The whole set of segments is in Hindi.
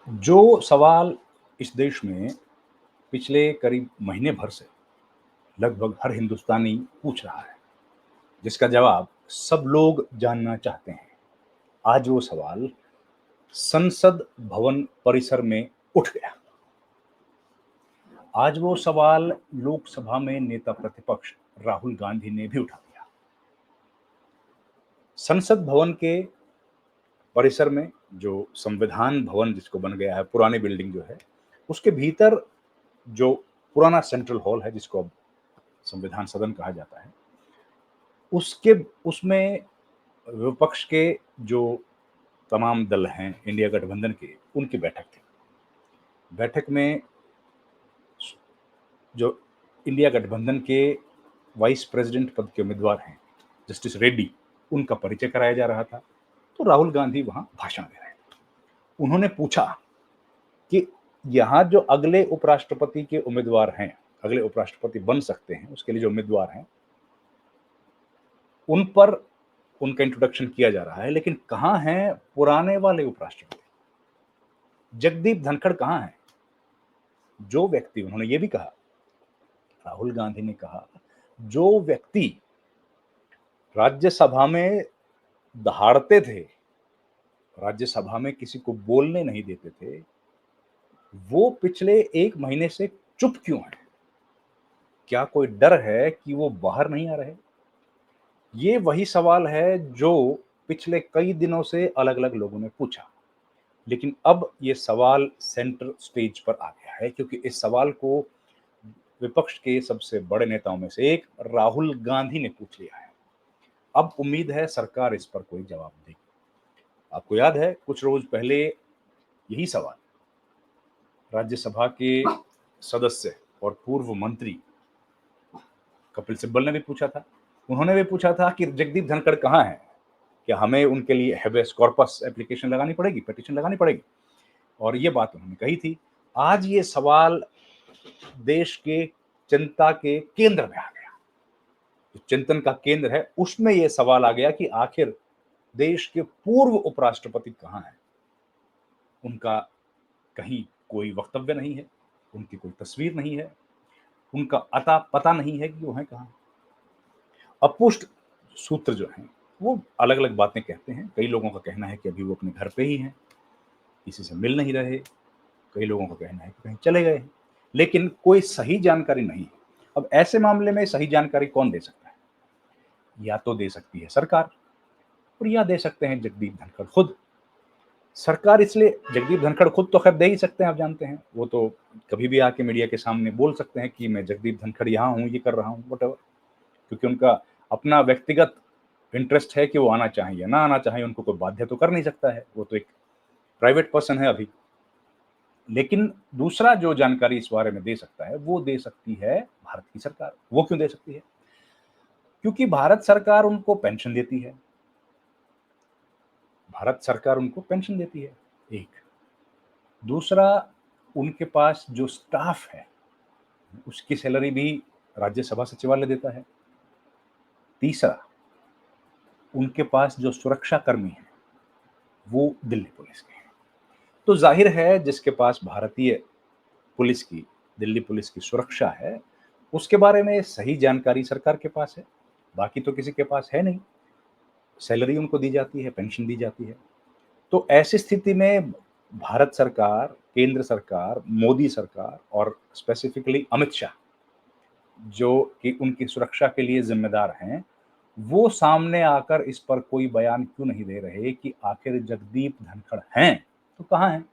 जो सवाल इस देश में पिछले करीब महीने भर से लगभग हर हिंदुस्तानी पूछ रहा है, जिसका जवाब सब लोग जानना चाहते हैं। आज वो सवाल संसद भवन परिसर में उठ गया। आज वो सवाल लोकसभा में नेता प्रतिपक्ष राहुल गांधी ने भी उठा दिया। संसद भवन के परिसर में जो संविधान भवन जिसको बन गया है, पुरानी बिल्डिंग जो है, उसके भीतर जो पुराना सेंट्रल हॉल है, जिसको अब संविधान सदन कहा जाता है, उसके उसमें विपक्ष के जो तमाम दल हैं इंडिया गठबंधन के, उनकी बैठक थी। बैठक में जो इंडिया गठबंधन के वाइस प्रेसिडेंट पद के उम्मीदवार हैं, जस्टिस रेड्डी, उनका परिचय कराया जा रहा था। तो राहुल गांधी वहां भाषण दे रहे थे। उन्होंने पूछा कि यहाँ जो अगले उपराष्ट्रपति के उम्मीदवार हैं, अगले उपराष्ट्रपति बन सकते हैं, उसके लिए जो उम्मीदवार हैं, उन पर उनका इंट्रोडक्शन किया जा रहा है, लेकिन कहां हैं पुराने वाले उपराष्ट्रपति? जगदीप धनखड़ कहां हैं? जो व्यक्ति, उन्होंने ये भी कहा, राहुल गांधी ने कहा, जो व्यक्ति राज्यसभा में दहाड़ते थे, राज्यसभा में किसी को बोलने नहीं देते थे, वो पिछले 1 महीने से चुप क्यों है? क्या कोई डर है कि वो बाहर नहीं आ रहे? ये वही सवाल है जो पिछले कई दिनों से अलग-अलग लोगों ने पूछा। लेकिन अब ये सवाल सेंटर स्टेज पर आ गया है, क्योंकि इस सवाल को विपक्ष के सबसे बड़े नेताओं में से एक राहुल गांधी ने पूछ लिया है। अब उम्मीद है सरकार इस पर कोई जवाब देगी। आपको याद है, कुछ रोज पहले यही सवाल राज्यसभा के सदस्य और पूर्व मंत्री कपिल सिब्बल ने भी पूछा था। उन्होंने भी पूछा था कि जगदीप धनखड़ कहाँ हैं? क्या हमें उनके लिए हेबियस कॉर्पस एप्लीकेशन लगानी पड़ेगी, पिटीशन लगानी पड़ेगी? और ये बात उन्होंने कही थी। आज ये सवाल देश के चिंता के केंद्र में आ गया। जो चिंतन का केंद्र है, उसमें ये सवाल आ गया कि आखिर देश के पूर्व उपराष्ट्रपति कहाँ हैं? उनका कहीं कोई वक्तव्य नहीं है, उनकी कोई तस्वीर नहीं है, उनका अता पता नहीं है कि वो हैं कहाँ। अपुष्ट सूत्र जो हैं, वो अलग-अलग बातें कहते हैं। कई लोगों का कहना है कि अभी वो अपने घर पे ही हैं, किसी से मिल नहीं रहे। कई लोगों का कहना है कि कहीं चले गए हैं, लेकिन कोई सही जानकारी नहीं है। अब ऐसे मामले में सही जानकारी कौन दे सकता है? या तो दे सकती है सरकार, और या दे सकते हैं जगदीप धनखड़ खुद। सरकार इसलिए, जगदीप धनखड़ खुद तो खैर दे ही सकते हैं, आप जानते हैं। वो तो कभी भी आके मीडिया के सामने बोल सकते हैं कि मैं जगदीप धनखड़ यहाँ हूँ, ये कर रहा हूँ, व्हाटएवर। क्योंकि उनका अपना व्यक्तिगत इंटरेस्ट है कि वो आना चाहें या ना आना चाहें, उनको कोई बाध्य तो कर नहीं सकता है। वो तो एक प्राइवेट पर्सन है अभी। लेकिन दूसरा जो जानकारी इस बारे में दे सकता है, वो दे सकती है भारत की सरकार। वो क्यों दे सकती है? क्योंकि भारत सरकार उनको पेंशन देती है। भारत सरकार उनको पेंशन देती है, एक। दूसरा, उनके पास जो स्टाफ है, उसकी सैलरी भी राज्यसभा सचिवालय देता है। तीसरा, उनके पास जो सुरक्षा कर्मी हैं, वो दिल्ली पुलिस के हैं। तो जाहिर है, जिसके पास भारतीय पुलिस की, दिल्ली पुलिस की सुरक्षा है, उसके बारे में सही जानकारी सरकार के पास है। बाकी तो किसी के पास है नहीं। सैलरी उनको दी जाती है, पेंशन दी जाती है। तो ऐसी स्थिति में भारत सरकार, केंद्र सरकार, मोदी सरकार और स्पेसिफिकली अमित शाह, जो कि उनकी सुरक्षा के लिए जिम्मेदार हैं, वो सामने आकर इस पर कोई बयान क्यों नहीं दे रहे कि आखिर जगदीप धनखड़ हैं तो कहाँ हैं?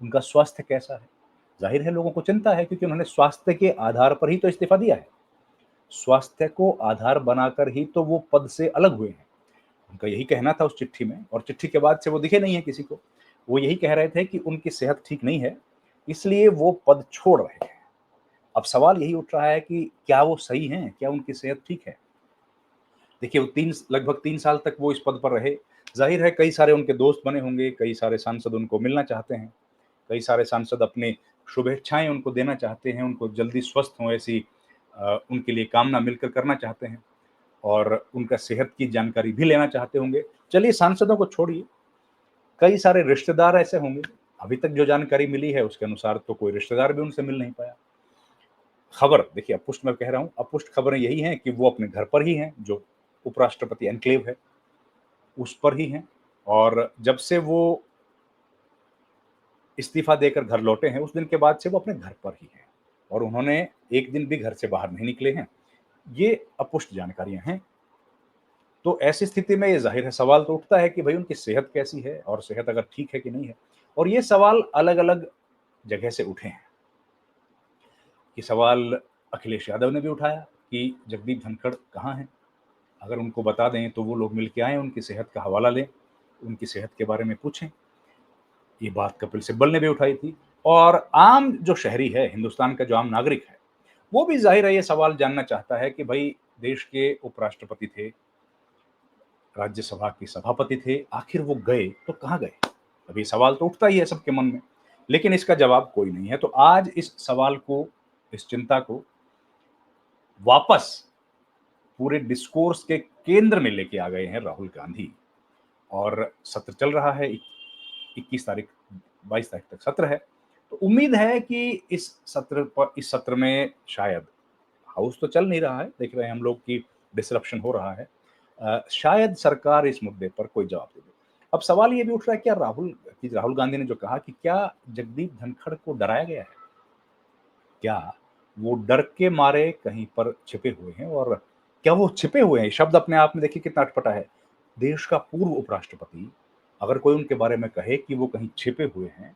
उनका स्वास्थ्य कैसा है? जाहिर है लोगों को चिंता है, क्योंकि उन्होंने स्वास्थ्य के आधार पर ही तो इस्तीफा दिया है। स्वास्थ्य को आधार बनाकर ही तो वो पद से अलग हुए हैं। उनका यही कहना था उस चिट्ठी में, और चिट्ठी के बाद से वो दिखे नहीं है किसी को। वो यही कह रहे थे कि उनकी सेहत ठीक नहीं है, इसलिए वो पद छोड़ रहे हैं। अब सवाल यही उठ रहा है कि क्या वो सही हैं? क्या उनकी सेहत ठीक है? देखिए, वो लगभग 3 साल तक वो इस पद पर रहे। जाहिर है कई सारे उनके दोस्त बने होंगे, कई सारे सांसद उनको मिलना चाहते हैं, कई सारे सांसद अपनी शुभेच्छाएं उनको देना चाहते हैं, उनको जल्दी स्वस्थ हों ऐसी उनके लिए कामना मिलकर करना चाहते हैं, और उनका सेहत की जानकारी भी लेना चाहते होंगे। चलिए, सांसदों को छोड़िए, कई सारे रिश्तेदार ऐसे होंगे, अभी तक जो जानकारी मिली है उसके अनुसार तो कोई रिश्तेदार भी उनसे मिल नहीं पाया। खबर देखिए, अपुष्ट मैं कह रहा हूँ, अपुष्ट खबरें यही हैं कि वो अपने घर पर ही हैं, जो उपराष्ट्रपति एन्क्लेव है, उस पर ही हैं, और जब से वो इस्तीफ़ा देकर घर लौटे हैं, उस दिन के बाद से वो अपने घर पर ही हैं और उन्होंने एक दिन भी घर से बाहर नहीं निकले हैं। ये अपुष्ट जानकारियाँ हैं। तो ऐसी स्थिति में ये ज़ाहिर है सवाल तो उठता है कि भई उनकी सेहत कैसी है और सेहत अगर ठीक है कि नहीं है? और ये सवाल अलग-अलग जगह से उठे हैं। ये सवाल अखिलेश यादव ने भी उठाया कि जगदीप धनखड़ कहाँ हैं? अगर उनको बता दें तो वो लोग मिल के आएँ, उनकी सेहत का हवाला लें, उनकी सेहत के बारे में पूछें। ये बात कपिल सिब्बल ने भी उठाई थी और आम जो शहरी है, हिंदुस्तान का जो आम नागरिक है, वो भी ज़ाहिर है ये सवाल जानना चाहता है कि भई देश के उपराष्ट्रपति थे, राज्यसभा के सभापति थे, आखिर वो गए तो कहाँ गए? अब ये सवाल तो उठता ही है सबके मन में, लेकिन इसका जवाब कोई नहीं है। तो आज इस सवाल को, इस चिंता को वापस पूरे डिस्कोर्स के केंद्र में लेके आ गए हैं राहुल गांधी और सत्र चल रहा है। 21 तारीख 22 तारीख तक सत्र है। तो उम्मीद है कि इस सत्र में शायद हाउस तो चल नहीं रहा है, देख रहे हैं हम लोग कि डिसरप्शन हो रहा है। शायद सरकार इस मुद्दे पर कोई जवाब दे दे। अब सवाल ये भी उठ रहा है, क्या राहुल गांधी ने जो कहा कि क्या जगदीप धनखड़ को डराया गया है? क्या वो डर के मारे कहीं पर छिपे हुए हैं और क्या वो छिपे हुए हैं? शब्द अपने आप में देखिए कितना अटपटा है। देश का पूर्व उपराष्ट्रपति अगर कोई उनके बारे में कहे कि वो कहीं छिपे हुए हैं,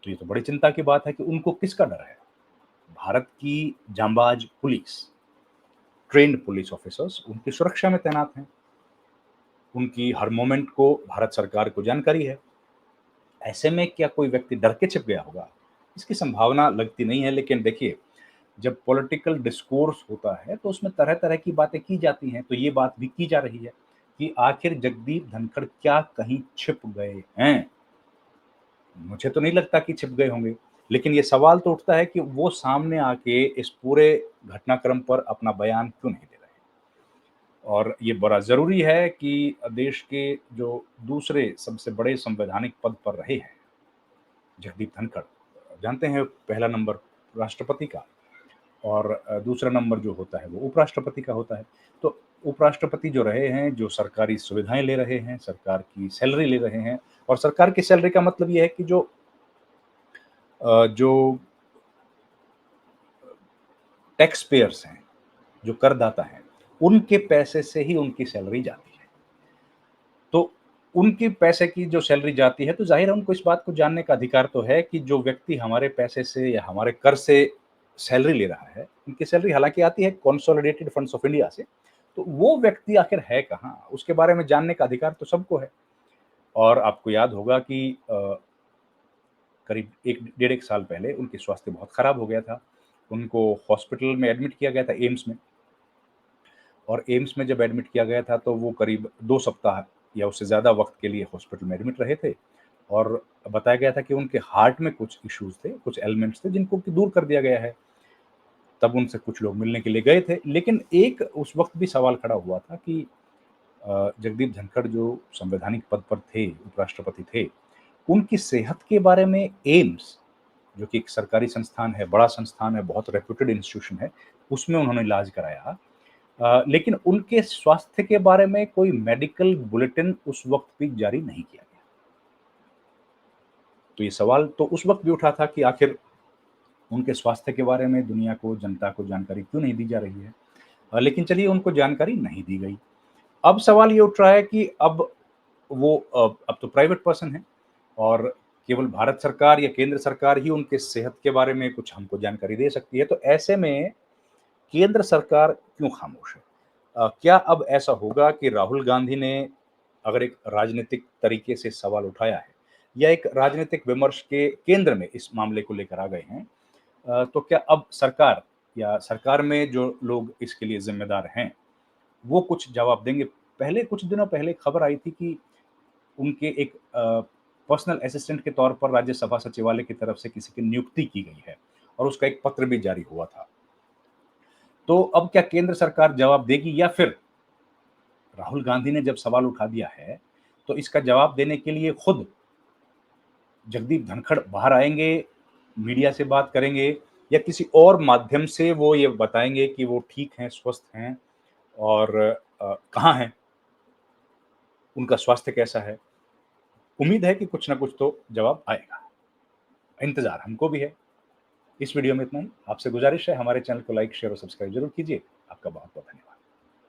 तो ये तो बड़ी चिंता की बात है कि उनको किसका डर है? भारत की जांबाज पुलिस, ट्रेन्ड पुलिस ऑफिसर्स उनकी सुरक्षा में तैनात हैं। उनकी हर मोमेंट को भारत सरकार को जानकारी है। ऐसे में क्या कोई व्यक्ति डर के छिप गया होगा? इसकी संभावना लगती नहीं है, लेकिन देखिए, जब पॉलिटिकल डिस्कोर्स होता है, तो उसमें तरह-तरह की बातें की जाती हैं, तो ये बात भी की जा रही है कि आखिर जगदीप धनखड़ क्या कहीं छिप गए हैं? मुझे तो नहीं लगता कि छिप गए होंगे, लेकिन ये सवाल तो उठता है कि वो सामने आके इस पूरे घटनाक्रम पर अपना बयान क्यों नहीं दे रहे हैं? और ये बड़ा ज़रूरी है कि देश के जो दूसरे सबसे बड़े संवैधानिक पद पर रहे हैं, जगदीप धनखड़, जानते हैं पहला नंबर राष्ट्रपति का और दूसरा नंबर जो होता है वो उपराष्ट्रपति का होता है। तो उपराष्ट्रपति जो रहे हैं, जो सरकारी सुविधाएँ ले रहे हैं, सरकार की सैलरी ले रहे हैं और सरकार की सैलरी का मतलब ये है कि जो टैक्स पेयर्स हैं, जो करदाता हैं, उनके पैसे से ही उनकी सैलरी जाती है। तो उनके पैसे की जो सैलरी जाती है, तो ज़ाहिर है उनको इस बात को जानने का अधिकार तो है कि जो व्यक्ति हमारे पैसे से या हमारे कर से सैलरी ले रहा है, उनकी सैलरी हालाँकि आती है कंसोलिडेटेड फंड्स ऑफ इंडिया से, तो वो व्यक्ति आखिर है कहाँ? उसके बारे में जानने का अधिकार तो सबको है। और आपको याद होगा कि करीब 1 डेढ़ 1 साल पहले उनकी स्वास्थ्य बहुत खराब हो गया था। उनको हॉस्पिटल में एडमिट किया गया था एम्स में। और एम्स में जब एडमिट किया गया था तो वो करीब 2 सप्ताह या उससे ज़्यादा वक़्त के लिए हॉस्पिटल में एडमिट रहे थे और बताया गया था कि उनके हार्ट में कुछ इश्यूज़ थे, कुछ एलिमेंट्स थे जिनको कि दूर कर दिया गया है। तब उनसे कुछ लोग मिलने के लिए गए थे, लेकिन एक उस वक़्त भी सवाल खड़ा हुआ था कि जगदीप धनखड़ जो संवैधानिक पद पर थे, उपराष्ट्रपति थे, उनकी सेहत के बारे में एम्स, जो कि एक सरकारी संस्थान है, बड़ा संस्थान है, बहुत रेप्यूटेड इंस्टीट्यूशन है, उसमें उन्होंने इलाज कराया। लेकिन उनके स्वास्थ्य के बारे में कोई मेडिकल बुलेटिन उस वक़्त भी जारी नहीं किया गया। तो ये सवाल तो उस वक़्त भी उठा था कि आखिर उनके स्वास्थ्य के बारे में दुनिया को, जनता को जानकारी क्यों नहीं दी जा रही है? लेकिन चलिए उनको जानकारी नहीं दी गई। अब सवाल ये उठ रहा है कि अब तो प्राइवेट पर्सन हैं और केवल भारत सरकार या केंद्र सरकार ही उनके सेहत के बारे में कुछ हमको जानकारी दे सकती है। तो ऐसे में केंद्र सरकार क्यों खामोश है? क्या अब ऐसा होगा कि राहुल गांधी ने अगर एक राजनीतिक तरीके से सवाल उठाया है या एक राजनीतिक विमर्श के केंद्र में इस मामले को लेकर आ गए हैं, तो क्या अब सरकार या सरकार में जो लोग इसके लिए ज़िम्मेदार हैं, वो कुछ जवाब देंगे? पहले कुछ दिनों पहले खबर आई थी कि उनके एक पर्सनल असिस्टेंट के तौर पर राज्यसभा सचिवालय की तरफ से किसी की नियुक्ति की गई है और उसका एक पत्र भी जारी हुआ था। तो अब क्या केंद्र सरकार जवाब देगी या फिर राहुल गांधी ने जब सवाल उठा दिया है, तो इसका जवाब देने के लिए खुद जगदीप धनखड़ बाहर आएँगे, मीडिया से बात करेंगे या किसी और माध्यम से वो ये बताएँगे कि वो ठीक हैं, स्वस्थ हैं और कहाँ हैं, उनका स्वास्थ्य कैसा है? उम्मीद है कि कुछ ना कुछ तो जवाब आएगा। इंतज़ार हमको भी है। इस वीडियो में इतना ही। आपसे गुज़ारिश है हमारे चैनल को लाइक, शेयर और सब्सक्राइब ज़रूर कीजिए। आपका बहुत-बहुत धन्यवाद।